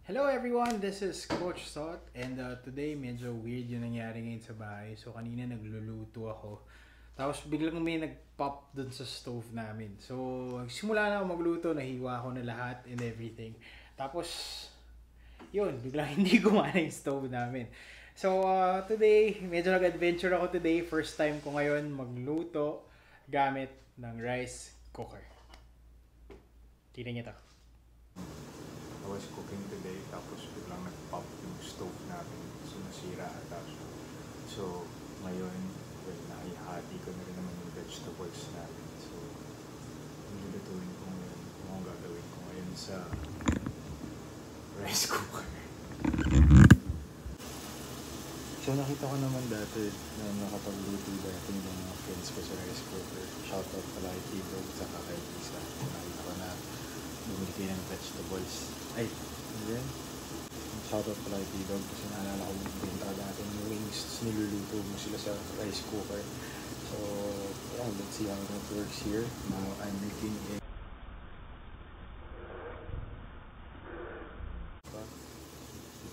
Hello everyone, this is Coach Sot and today medyo weird yung nangyari ngayon sa bahay. So kanina nagluluto ako. Tapos biglang may nag-pop dun sa stove namin. So simula na ako magluto, nahiwa ko na lahat and everything. Tapos yun, biglang hindi gumana yung stove namin. So today, medyo nag-adventure ako today. First time ko ngayon magluto gamit ng rice cooker. Tingnan niyo to. I was cooking today, tapos biglang nag-pop yung stove namin. So, nasira ata siya. So, ngayon, well, nakihati ko na rin naman yung vegetables namin. So, nilulutuin ko ngayon kung ang gagawin ko ngayon sa rice cooker. So, nakita ko naman dati na nakapagluto dati yung mga friends ko sa rice cooker. Shoutout pala kay T-Dog sa kay Lisa. Nakita ko na bumili kayo ng vegetables. Ay, and then, shoutout pala kay T-Dog kasi naalala ko yung benta natin yung wings, niluluto mo sila sa rice cooker. So, yeah, let's see how that works here. Now, I'm making a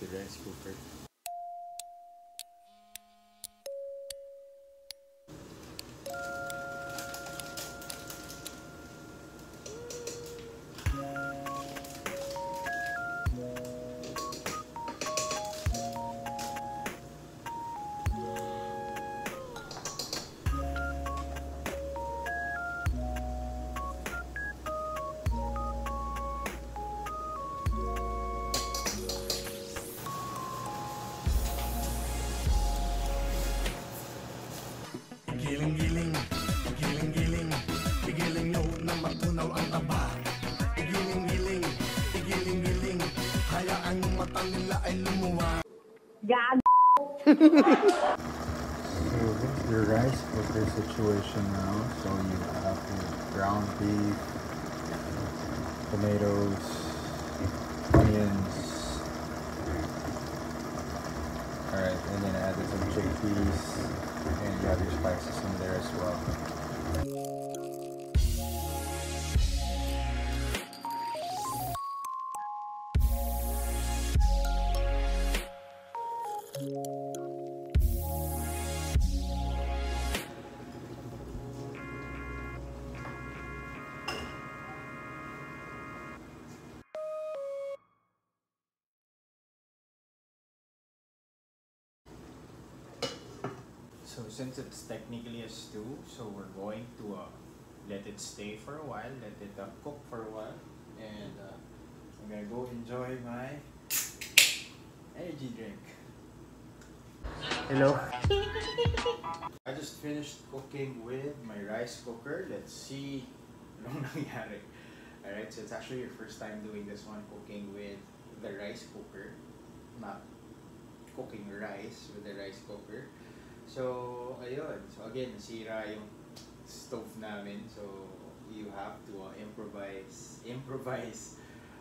with the rice cooker. Giling-giling, giling-giling, igiling nyo na matunaw ang taba. Igiling-giling, igiling-giling, hayaan yung mata nila ay lumuwa. So this is the rice cooker situation now. So you have your ground beef, tomatoes, onions. Alright, and then I added some chickpeas, and you have your spices in there as well. So since it's technically a stew, so we're going to let it stay for a while, let it cook for a while, and I'm gonna go enjoy my energy drink. Hello. I just finished cooking with my rice cooker. Let's see anong nangyari. Alright, so it's actually your first time doing this one, cooking with the rice cooker, not cooking rice with the rice cooker. So, ayun. So, again, nasira yung stove namin. So, you have to improvise,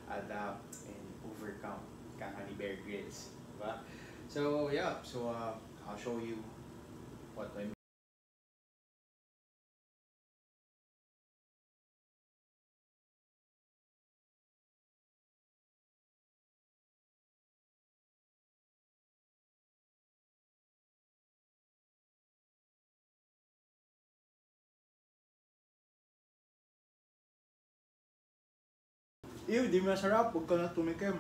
adapt, and overcome. Kaka ni Bear Grylls. Diba? So, yeah. So, I'll show you what I'm Ew, di masarap. Huwag ka na tumikim.